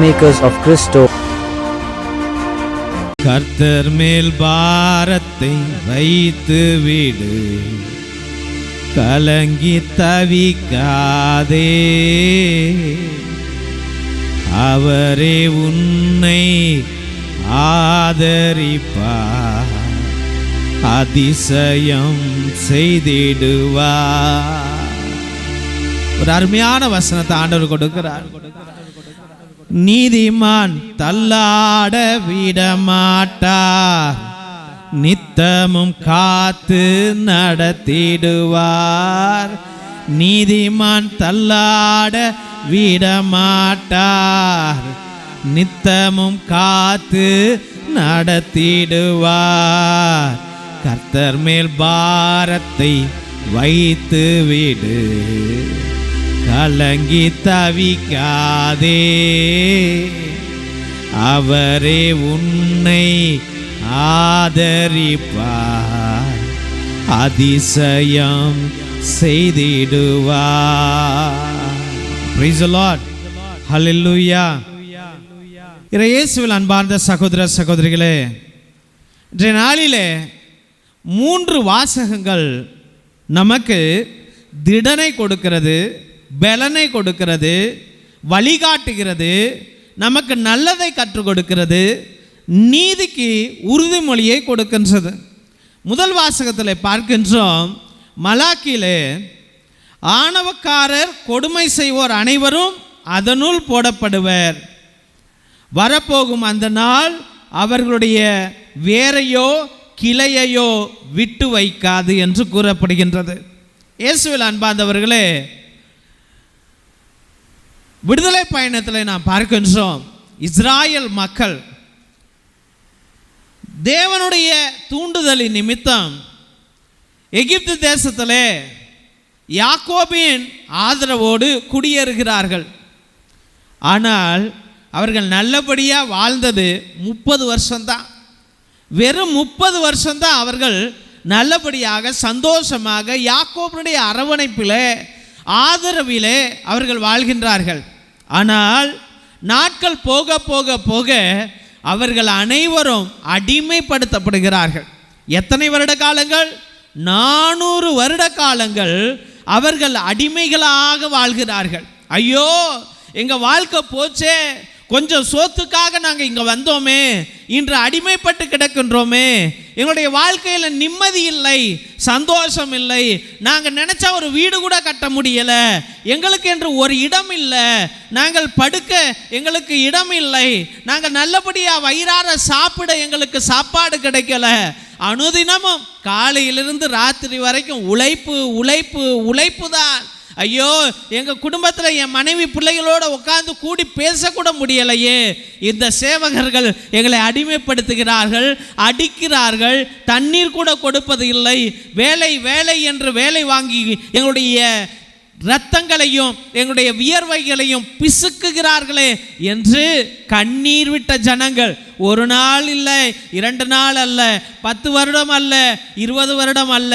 Peacemakers of Christo. கர்த்தர் மேல் பாரத்தை வைத்து விடு, கலங்கி தவிக்காதே. அவரே உன்னை ஆதரிப்பார், அதிசயம் செய்திடுவார். ஒரு அருமையான வசனத்தை ஆண்டவர் கொடுக்கிறார். நீதிமான் தள்ளாட விடமாட்டார், நித்தமும் காத்து நடத்திடுவார். நீதிமான் தள்ளாட விடமாட்டார், நித்தமும் காத்து நடத்திடுவார். கர்த்தர் மேல் பாரத்தை வைத்து விடு, கலங்கி தவிக்காதே. அவரே உன்னை ஆதரிப்பார், அதிசயம் செய்திடுவார். Praise the Lord. Hallelujah. இயேசுவில் அன்பார்ந்த சகோதர சகோதரிகளே, இன்றைய நாளிலே 3 வாசகங்கள் நமக்கு திடனை கொடுக்கிறது, பலனை கொடுக்கிறது, வழிகாட்டுகிறது, நமக்கு நல்லதை கற்றுக் கொடுக்கிறது, நீதிக்கு உறுதிமொழியை கொடுக்கின்றது. முதல் வாசகத்தில் பார்க்கின்றோம், மலாக்கியிலே ஆணவக்காரர் கொடுமை செய்வோர் அனைவரும் அதனுள் போடப்படுவர், வரப்போகும் அந்த நாள் அவர்களுடைய வேரையோ கிளையையோ விட்டு வைக்காது என்று கூறப்படுகின்றது. இயேசுவில் அன்பார்ந்தவர்களே, விடுதலை பயணத்தில் நாம் பார்க்கின்றோம், இஸ்ராயல் மக்கள் தேவனுடைய தூண்டுதலின் நிமித்தம் எகிப்து தேசத்திலே யாக்கோபின் ஆதரவோடு குடியேறுகிறார்கள். ஆனால் அவர்கள் நல்லபடியாக வாழ்ந்தது 30 வருஷம்தான். வெறும் 30 வருஷம்தான் அவர்கள் நல்லபடியாக சந்தோஷமாக யாக்கோபினுடைய அரவணைப்பிலே ஆதரவிலே அவர்கள் வாழ்கின்றார்கள். ஆனால் நாட்கள் போக போக போக அவர்கள் அனைவரும் அடிமைப்படுத்தப்படுகிறார்கள். எத்தனை வருட காலங்கள்? 400 வருட காலங்கள் அவர்கள் அடிமைகளாக வாழ்கிறார்கள். ஐயோ, எங்கள் வாழ்க்கை போச்சே, கொஞ்சம் சோத்துக்காக நாங்கள் இங்கே வந்தோமே, இன்று அடிமைப்பட்டு கிடக்கின்றோமே, எங்களுடைய வாழ்க்கையில் நிம்மதி இல்லை, சந்தோஷம் இல்லை, நாங்கள் நினச்சா ஒரு வீடு கூட கட்ட முடியலை, எங்களுக்கு என்று ஒரு இடம் இல்லை, நாங்கள் படுக்க எங்களுக்கு இடம் இல்லை, நாங்கள் நல்லபடியாக வயிறார சாப்பிட எங்களுக்கு சாப்பாடு கிடைக்கல, அனுதினமும் காலையிலிருந்து ராத்திரி வரைக்கும் உழைப்பு உழைப்பு உழைப்பு தான். ஐயோ, எங்கள் குடும்பத்தில் என் மனைவி பிள்ளைகளோடு உட்கார்ந்து கூடி பேசக்கூட முடியலையே. இந்த சேவகர்கள் எங்களை அடிமைப்படுத்துகிறார்கள், அடிக்கிறார்கள், தண்ணீர் கூட கொடுப்பது இல்லை, வேலை வேலை என்று வேலை வாங்கி எங்களுடைய இரத்தங்களையும் எங்களுடைய வியர்வைகளையும் பிசுக்குகிறார்களே என்று கண்ணீர் விட்ட ஜனங்கள் ஒரு நாள் இல்லை, 2 நாள் அல்ல, 10 வருடம் அல்ல, 20 வருடம் அல்ல,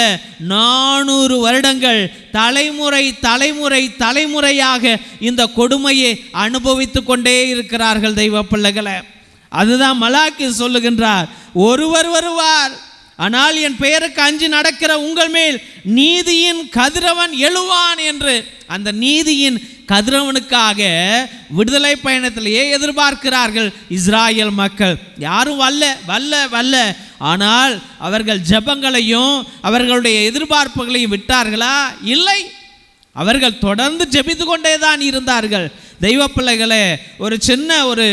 400 வருடங்கள் தலைமுறை தலைமுறை தலைமுறையாக இந்த கொடுமையை அனுபவித்து கொண்டே இருக்கிறார்கள் தெய்வ பிள்ளைகளை. அதுதான் மலாக்கி சொல்லுகின்றார், ஒருவர் வருவார், ஆனால் என் பெயருக்கு அஞ்சி நடக்கிற உங்கள் மேல் நீதியின் கதிரவன் எழுவான் என்று. அந்த நீதியின் கதிரவனுக்காக விடுதலை பயணத்திலேயே எதிர்பார்க்கிறார்கள் இஸ்ராயல் மக்கள். யாரும் வல்ல. ஆனால் அவர்கள் ஜெபங்களையும் அவர்களுடைய எதிர்பார்ப்புகளையும் விட்டார்களா? இல்லை. அவர்கள் தொடர்ந்து ஜெபித்து கொண்டே தான் இருந்தார்கள். தெய்வ பிள்ளைகளே, ஒரு சின்ன ஒரு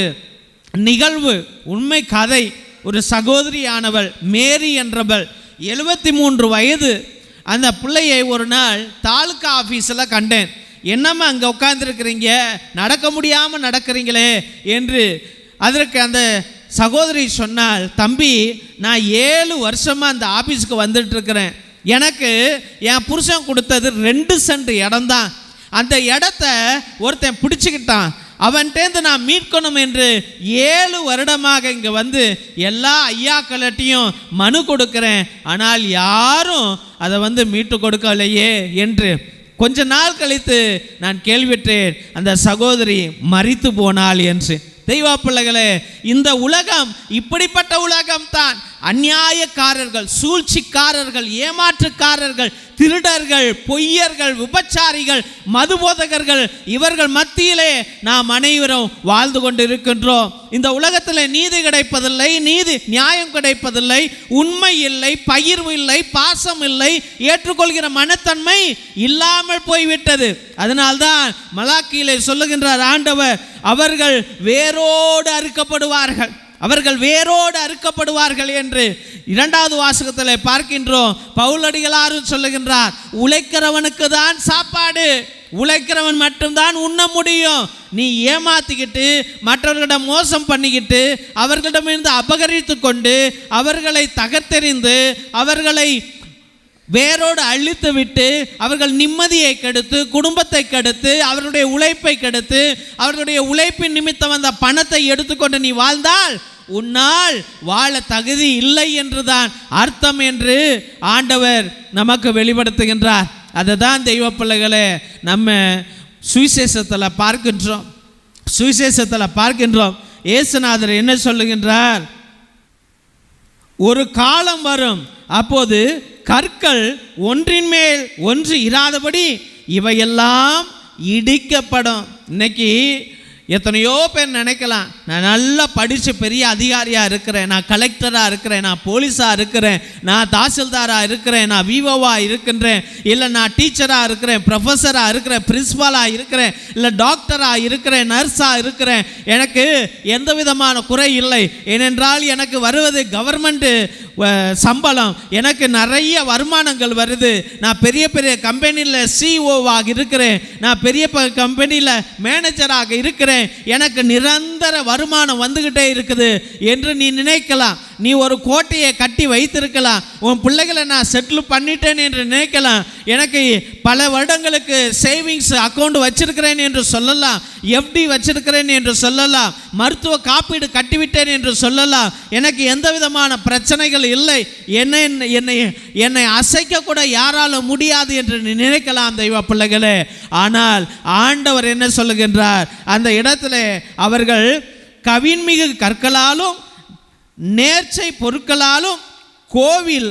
நிகழ்வு, உண்மை கதை. ஒரு சகோதரியானவள் மேரி என்றவள், 73 வயது. அந்த பிள்ளையை ஒரு நாள் தாலுக்கா ஆஃபீஸில் கண்டேன். என்னம்மா அங்கே உட்காந்துருக்கிறீங்க, நடக்க முடியாமல் நடக்கிறீங்களே என்று. அதற்கு அந்த சகோதரி சொன்னால், தம்பி, நான் 7 வருஷமாக அந்த ஆஃபீஸுக்கு வந்துட்டுருக்கிறேன். எனக்கு என் புருஷன் கொடுத்தது 2 சென்ட் இடம்தான். அந்த இடத்த ஒருத்தன் பிடிச்சிக்கிட்டான், அவன்கிட்டேருந்து நான் மீட்கணும் என்று 7 வருடமாக இங்கே வந்து எல்லா ஐயாக்கள்கிட்டையும் மனு கொடுக்கிறேன், ஆனால் யாரும் அதை மீட்டு கொடுக்கலையே என்று. கொஞ்ச நாள் கழித்து நான் கேள்விட்டேன், அந்த சகோதரி மரித்து போனாள் என்று. தெய்வ பிள்ளைகளே, இந்த உலகம் இப்படிப்பட்ட உலகம் தான். அநியாயக்காரர்கள், சூழ்ச்சிக்காரர்கள், ஏமாற்றுக்காரர்கள், திருடர்கள், பொய்யர்கள், விபச்சாரிகள், மதுபோதகர்கள், இவர்கள் மத்தியிலே நாம் அனைவரும் வாழ்ந்து கொண்டு இருக்கின்றோம். இந்த உலகத்தில் நீதி கிடைப்பதில்லை, நியாயம் கிடைப்பதில்லை, உண்மை இல்லை, பகிர்வு இல்லை, பாசம் இல்லை, ஏற்றுக்கொள்கிற மனத்தன்மை இல்லாமல் போய்விட்டது. அதனால்தான் மலாக்கியிலே சொல்லுகின்றார் ஆண்டவர், அவர்கள் வேரோடு அறுக்கப்படுவார்கள், அவர்கள் வேரோடு அறுக்கப்படுவார்கள் என்று 2வது வாசகத்தில் பார்க்கின்றோம். பவுலடிகளாரும் சொல்லுகின்றார், உழைக்கிறவனுக்கு தான் சாப்பாடு, உழைக்கிறவன் மட்டும்தான் உண்ண முடியும். நீ ஏமாத்திக்கிட்டு மற்றவர்களிடம் மோசம் பண்ணிக்கிட்டு அவர்களிடமிருந்து அபகரித்து கொண்டு அவர்களை தகர்த்தெறிந்து அவர்களை வேரோடு அழித்து விட்டு அவர்கள் நிம்மதியை கெடுத்து, குடும்பத்தை கெடுத்து, அவர்களுடைய உழைப்பை கெடுத்து, அவர்களுடைய உழைப்பின் நிமித்தம் அந்த பணத்தை எடுத்துக்கொண்டு நீ வாழ்ந்தால் உன்னால் வாழ தகுதி இல்லை என்றுதான் அர்த்தம் என்று ஆண்டவர் நமக்கு வெளிப்படுத்துகின்றார். அதை தான் தெய்வ பிள்ளைகளே நம்ம சுவிசேஷத்தில் பார்க்கின்றோம். இயேசுநாதர் என்ன சொல்லுகின்றார்? ஒரு காலம் வரும், அப்போது கற்கள் ஒன்றின் மேல் ஒன்று இராதபடி இவையெல்லாம் இடிக்கப்படும். இன்னைக்கு எத்தனையோ பேர் நினைக்கலாம், நான் நல்லா படித்து பெரிய அதிகாரியாக இருக்கிறேன், நான் கலெக்டராக இருக்கிறேன், நான் போலீஸாக இருக்கிறேன், நான் தாசில்தாராக இருக்கிறேன், நான் விவோவாக இருக்கின்றேன், இல்லை நான் டீச்சராக இருக்கிறேன், ப்ரொஃபஸராக இருக்கிறேன், பிரின்ஸ்பாலாக இருக்கிறேன், இல்லை டாக்டராக இருக்கிறேன், நர்ஸாக இருக்கிறேன், எனக்கு எந்த விதமான குறை இல்லை. ஏனென்றால் எனக்கு வருவது கவர்மெண்ட்டு சம்பளம், எனக்கு நிறைய வருமானங்கள் வருது, நான் பெரிய பெரிய கம்பெனியில் சிஓவாக இருக்கிறேன், நான் பெரிய கம்பெனியில் மேனேஜராக இருக்கிறேன், எனக்கு நிரந்தர வருமானம் வந்துகிட்டே இருக்குது என்று நீ நினைக்கலாம். நீ ஒரு கோட்டையை கட்டி வைத்திருக்கலாம், உன் பிள்ளைகளை நான் செட்டில் பண்ணிட்டேன் என்று நினைக்கலாம், எனக்கு பல வருடங்களுக்கு சேவிங்ஸ் அக்கௌண்ட் வச்சிருக்கிறேன் என்று சொல்லலாம், எஃப்டி வச்சிருக்கிறேன் என்று சொல்லலாம், மருத்துவ காப்பீடு கட்டிவிட்டேன் என்று சொல்லலாம், எனக்கு எந்த விதமான பிரச்சனைகள் இல்லை, என்னை அசைக்க கூட யாராலும் முடியாது என்று நினைக்கலாம் தெய்வ பிள்ளைகளே. ஆனால் ஆண்டவர் என்ன சொல்லுகின்றார்? அந்த இடத்துல அவர்கள் கவின்மிகு கற்களாலும் நேர்ச்சை பொருட்களாலும் கோவில்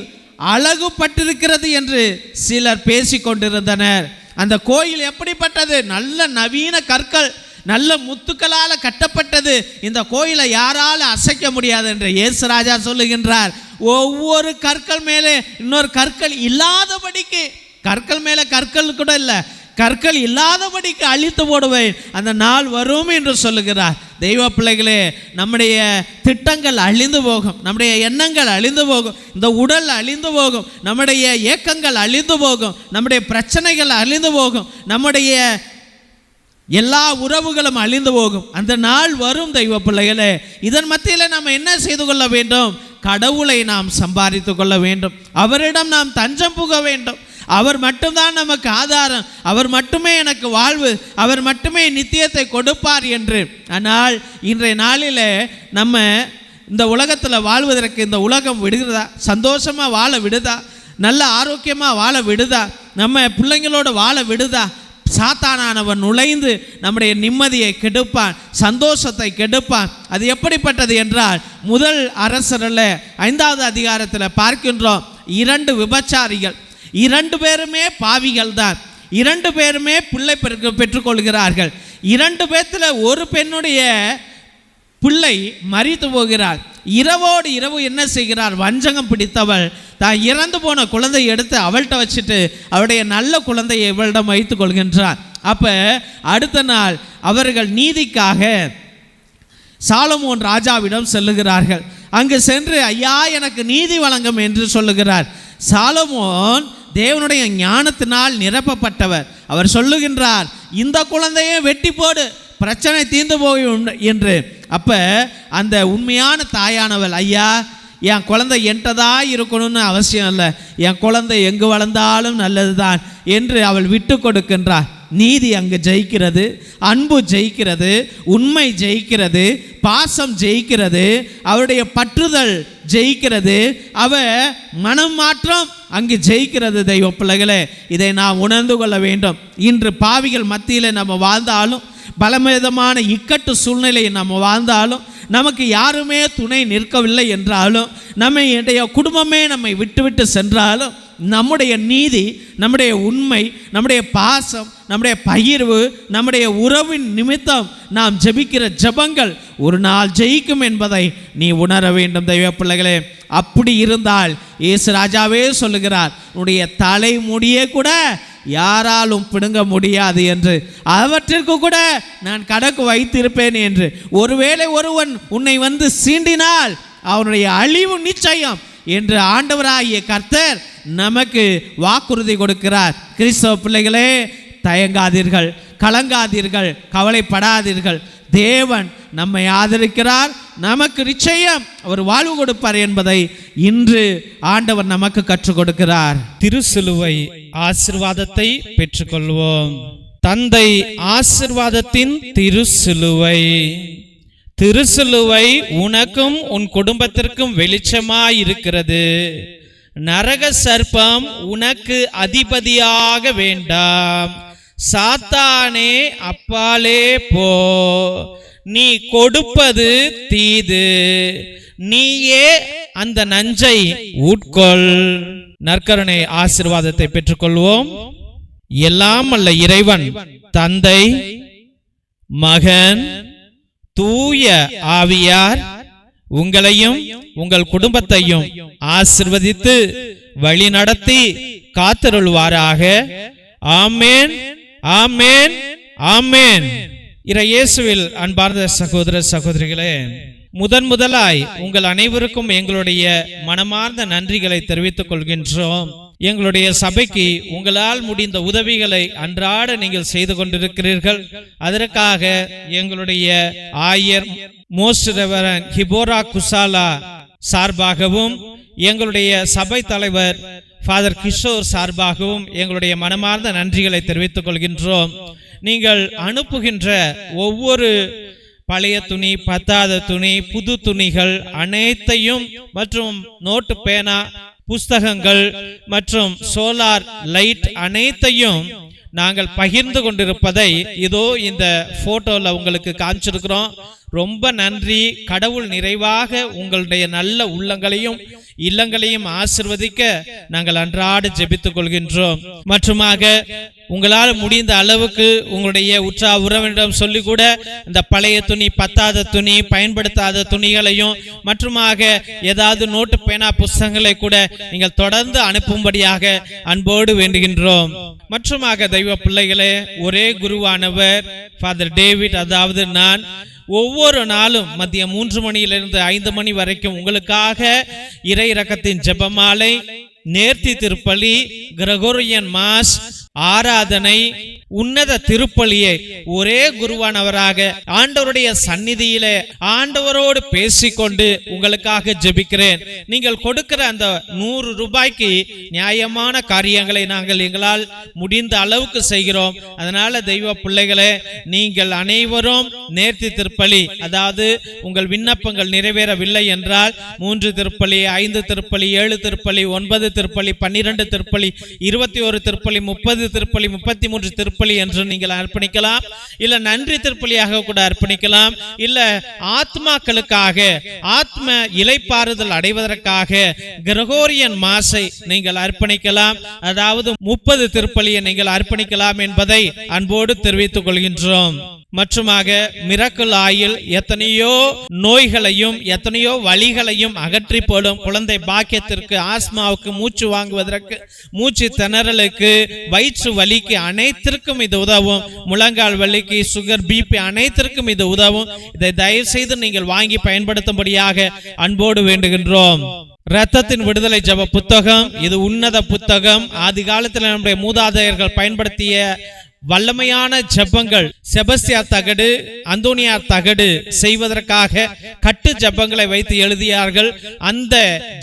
அழகுபட்டிருக்கிறது என்று சிலர் பேசிக்கொண்டிருந்தனர். அந்த கோயில் எப்படிப்பட்டது? நல்ல நவீன கற்கள், நல்ல முத்துக்களால் கட்டப்பட்டது, இந்த கோயிலை யாரால அசைக்க முடியாது என்று இயேசு ராஜா சொல்லுகின்றார். ஒவ்வொரு கற்கள் மேலே இன்னொரு கற்கள் இல்லாதபடிக்கு, கற்கள் மேலே கற்கள் கூட இல்லை, கற்கள் இல்லாதபடிக்கு அழித்து போடுவேன், அந்த நாள் வரும் என்று சொல்லுகிறார். தெய்வ பிள்ளைகளே, நம்முடைய திட்டங்கள் அழிந்து போகும், நம்முடைய எண்ணங்கள் அழிந்து போகும், இந்த உடல் அழிந்து போகும், நம்முடைய ஏக்கங்கள் அழிந்து போகும், நம்முடைய பிரச்சனைகள் அழிந்து போகும், நம்முடைய எல்லா உறவுகளும் அழிந்து போகும். அந்த நாள் வரும் தெய்வ பிள்ளைகளே. இதன் மத்தியில் நாம் என்ன செய்து கொள்ள வேண்டும்? கடவுளை நாம் சம்பாதித்து கொள்ள வேண்டும், அவரிடம் நாம் தஞ்சம் புக வேண்டும். அவர் மட்டும்தான் நமக்கு ஆதாரம், அவர் மட்டுமே எனக்கு வாழ்வு, அவர் மட்டுமே நித்தியத்தை கொடுப்பார் என்று. ஆனால் இன்றைய நாளில் நம்ம இந்த உலகத்தில் வாழ்வதற்கு இந்த உலகம் விடுகிறதா? சந்தோஷமாக வாழ விடுதா? நல்ல ஆரோக்கியமாக வாழ விடுதா? நம்ம பிள்ளைங்களோடு வாழ விடுதா? சாத்தானானவன் நுழைந்து நம்முடைய நிம்மதியை கெடுப்பான், சந்தோஷத்தை கெடுப்பான். அது எப்படிப்பட்டது என்றால், முதல் அரசரில் 5வது அதிகாரத்தில் பார்க்கின்றோம், 2 விபச்சாரிகள், 2 பேருமே பாவிகள் தான், 2 பேருமே பிள்ளை பெற்றுக்கொள்கிறார்கள். 2 பேர்த்தில் ஒரு பெண்ணுடைய பிள்ளை மரித்து போகிறார். இரவோடு இரவு என்ன செய்கிறார்? வஞ்சகம் பிடித்தவள் தான் இறந்து போன குழந்தையை எடுத்து அவள்கிட்ட வச்சுட்டு அவருடைய நல்ல குழந்தையை இவளிடம் வைத்துக் கொள்கின்றார். அப்போ அடுத்த நாள் அவர்கள் நீதிக்காக சாலமோன் ராஜாவிடம் செல்லுகிறார்கள். அங்கு சென்று, ஐயா எனக்கு நீதி வழங்கும் என்று சொல்லுகிறார். சாலமோன் தேவனுடைய ஞானத்தினால் நிரப்பப்பட்டவர். அவர் சொல்லுகின்றார், இந்த குழந்தையை வெட்டி போடு, பிரச்சனை தீர்ந்து போகும் என்று. அப்போ அந்த உண்மையான தாயானவள், ஐயா என் குழந்தை என்கிட்டதான் இருக்கணும்னு அவசியம் இல்லை, என் குழந்தை எங்கு வளர்ந்தாலும் நல்லது தான் என்று அவள் விட்டு கொடுக்கின்றார். நீதி அங்கு ஜெயிக்கிறது, அன்பு ஜெயிக்கிறது, உண்மை ஜெயிக்கிறது, பாசம் ஜெயிக்கிறது, அவருடைய பற்றுதல் ஜெயிக்கிறது, அவ மனம் மாற்றம் அங்கு ஜெயிக்கிறது. தெய்வ பிள்ளைகளே, இதை நாம் உணர்ந்து கொள்ள வேண்டும். இன்று பாவிகள் மத்தியில் நம்ம வாழ்ந்தாலும் பலவிதமான இக்கட்டு சூழ்நிலையை நம்ம வாழ்ந்தாலும், நமக்கு யாருமே துணை நிற்கவில்லை என்றாலும், நம்முடைய குடும்பமே நம்மை விட்டு சென்றாலும், நம்முடைய நீதி, நம்முடைய உண்மை, நம்முடைய பாசம், நம்முடைய பகிர்வு, நம்முடைய உறவின் நிமித்தம் நாம் ஜெபிக்கிற ஜெபங்கள் ஒரு நாள் ஜெயிக்கும் என்பதை நீ உணர வேண்டும் தெய்வ பிள்ளைகளே. அப்படி இருந்தால் இயேசு ராஜாவே சொல்லுகிறார், உன்னுடைய தலைமுடியே கூட யாராலும் பிடுங்க முடியாது என்று, அவற்றிற்கு கூட நான் கணக்கு வைத்திருப்பேன் என்று. ஒருவேளை ஒருவன் உன்னை வந்து சீண்டினால் அவனுடைய அழிவு நிச்சயம் என்று ஆண்டவராகிய கர்த்தர் நமக்கு வாக்குறுதி கொடுக்கிறார். கிறிஸ்தவ பிள்ளைகளே, தயங்காதீர்கள், கலங்காதீர்கள், கவலைப்படாதீர்கள். தேவன் நம்மை ஆதரிக்கிறார், நமக்கு நிச்சயம் அவர் வாழ்வு கொடுப்பார் என்பதை இன்று ஆண்டவர் நமக்கு கற்றுக் கொடுக்கிறார். திருசிலுவை ஆசீர்வாதத்தை பெற்றுக்கொள்வோம். தந்தை ஆசீர்வாதத்தின் திருசிலுவை. திருசிலுவை உனக்கும் உன் குடும்பத்திற்கும் வெளிச்சமாயிருக்கிறது. நரக சர்ப்பம் உனக்கு அதிபதியாக வேண்டாம். சாத்தானே அப்பாலே போ. நீ கொடுப்பது தீது, நீயே அந்த நஞ்சை உட்கொள். நற்கருணை ஆசீர்வாதத்தை பெற்றுக்கொள்வோம். எல்லாம் அல்ல இறைவன் தந்தை, மகன், தூய ஆவியார் உங்களையும் உங்கள் குடும்பத்தையும் ஆசீர்வதித்து வழி நடத்தி காத்தருள்வாராக. ஆமேன், ஆமேன், ஆமேன். இயேசுவில் அன்பார்ந்த சகோதர சகோதரிகளே, முதலாய் உங்கள் அனைவருக்கும் எங்களுடைய மனமார்ந்த நன்றிகளை தெரிவித்துக் கொள்கின்றோம். எங்களுடைய சபைக்கு உங்களால் முடிந்த உதவிகளை அன்றாட நீங்கள் செய்து கொண்டிருக்கிறீர்கள். அதற்காக எங்களுடைய ஆயர் மோஸ்ட் ரெவரண்ட் ஹிபோரா குசாலா சார்பாகவும், எங்களுடைய சபை தலைவர் ஃபாதர் கிஷோர் சார்பாகவும் எங்களுடைய மனமார்ந்த நன்றிகளை தெரிவித்துக் கொள்கின்றோம். நீங்கள் அனுப்புகின்ற ஒவ்வொரு பழைய துணி, பத்தாத துணி, புது துணிகள் அனைத்தையும் மற்றும் நோட்டு, பேனா, புஸ்தகங்கள் மற்றும் சோலார் லைட் அனைத்தையும் நாங்கள் பகிர்ந்து கொண்டிருப்பதை இதோ இந்த போட்டோல உங்களுக்கு காமிச்சிருக்கிறோம். ரொம்ப நன்றி. கடவுள் நிறைவாக உங்களுடைய நல்ல உள்ளங்களையும் இல்லங்களையும் ஆசிர்வதிக்க நாங்கள் அன்றாட ஜெபித்துக் கொள்கின்றோம். மற்றுமாக உங்களால் முடிந்த அளவுக்கு உங்களுடைய உற்றா உறவினரிடம் சொல்லி கூட இந்த பழைய துணி, பத்தாத துணி, பயன்படுத்தாத துணிகளையும் மற்றுமாக ஏதாவது நோட்டு, பேனா, புஸ்தகங்களை கூட நீங்கள் தொடர்ந்து அனுப்பும்படியாக அன்போடு வேண்டுகின்றோம். மற்றுமாக தெய்வ பிள்ளைகளே, ஒரே குருவானவர் ஃபாதர் டேவிட், அதாவது நான், ஒவ்வொரு நாளும் மதியம் 3 மணியிலிருந்து 5 மணி வரைக்கும் உங்களுக்காக இறை இரக்கத்தின் ஜெபமாலை, நேர்த்தி திருப்பலி, கிரகோரியன் மாஸ், ஆராதனை, உன்னத திருப்பலியை ஒரே குருவானவராக ஆண்டவருடைய சந்நிதியிலே ஆண்டவரோடு பேசிக்கொண்டு உங்களுக்காக ஜெபிக்கிறேன். நீங்கள் கொடுக்கிற அந்த 100 ரூபாய்க்கு நியாயமான காரியங்களை நாங்கள் எங்களால் முடிந்த அளவுக்கு செய்கிறோம். அதனால தெய்வ பிள்ளைகளே, நீங்கள் அனைவரும் நேர்த்தி திருப்பலி, அதாவது உங்கள் விண்ணப்பங்கள் நிறைவேறவில்லை என்றால் 3 திருப்பலி, 5 திருப்பலி, 7 திருப்பலி, 9 திருப்பலி, 12 திருப்பலி, 21 திருப்பலி, 30 திருப்பலி, 33 திருப்பலி என்று நீங்கள் அர்ப்பணிக்கலாம். இல்ல நன்றி திருப்பலியாக கூட அர்ப்பணிக்கலாம். இல்ல ஆத்மாக்களுக்காக, ஆத்ம இளைப்பாறுதல் அடைவதற்காக கிரகோரியன் மாசை நீங்கள் அர்ப்பணிக்கலாம். அதாவது 30 திருப்பலியை நீங்கள் அர்ப்பணிக்கலாம் என்பதை அன்போடு தெரிவித்துக் கொள்கின்றோம். மற்றுமாக மிரக்கல் ஆயில் எத்தனையோ நோய்களையும் எத்தனையோ வலிகளையும் அகற்றி போடும். குழந்தை பாக்கியத்திற்கு, ஆஸ்மாவுக்கு, மூச்சு வாங்குவதற்கு, மூச்சு திணறலுக்கு, வயிற்று வலிக்கு அனைத்திற்கும் இது உதவும். முழங்கால் வலிக்கு, சுகர், பிபி அனைத்திற்கும் இது உதவும். இதை தயவு செய்து நீங்கள் வாங்கி பயன்படுத்தும்படியாக அன்போடு வேண்டுகின்றோம். இரத்தத்தின் விடுதலை ஜெப புத்தகம், இது உன்னத புத்தகம். ஆதி காலத்தில் நம்முடைய மூதாதையர்கள் பயன்படுத்திய வல்லமையான ஜெபங்கள், செபஸ்தியார் தகடு, அந்தோனியார் தகடு செய்வதற்காக கட்டு ஜெபங்களை வைத்து எழுதியார்கள். அந்த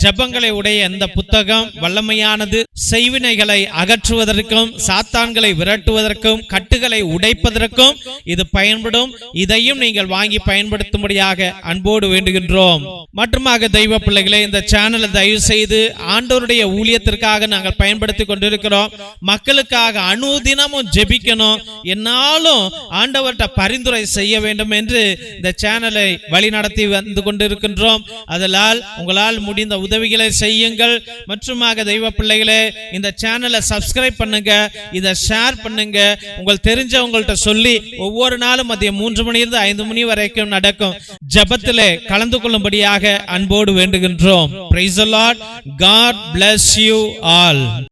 ஜெபங்களை உடைய இந்த புத்தகம் வல்லமையானது. செய்வினைகளை அகற்றுவதற்கும், சாத்தான்களை விரட்டுவதற்கும், கட்டுகளை உடைப்பதற்கும் இது பயன்படும். இதையும் நீங்கள் வாங்கி பயன்படுத்தும்படியாக அன்போடு வேண்டுகின்றோம். மற்றுமாக தெய்வ பிள்ளைகளே, இந்த சேனலை தயவு செய்து ஆண்டவருடைய ஊழியத்திற்காக நாங்கள் பயன்படுத்தி கொண்டிருக்கிறோம். மக்களுக்காக அனுதினமும் ஜெபிக்க ஜெபிக்கணும், என்னாலும் ஆண்டவர்கிட்ட பரிந்துரை செய்ய வேண்டும் என்று இந்த சேனலை வழிநடத்தி வந்து கொண்டிருக்கின்றோம். அதனால் உங்களால் முடிந்த உதவிகளை செய்யுங்கள். மற்றுமாக தெய்வ பிள்ளைகளே, இந்த சேனலை சப்ஸ்கிரைப் பண்ணுங்க, இதை ஷேர் பண்ணுங்க, உங்கள் தெரிஞ்சவங்கள்ட்ட சொல்லி ஒவ்வொரு நாளும் மதியம் 3 மணியிலிருந்து 5 மணி வரைக்கும் நடக்கும் ஜெபத்திலே கலந்து கொள்ளும்படியாக அன்போடு வேண்டுகின்றோம். Praise the Lord. God bless you all.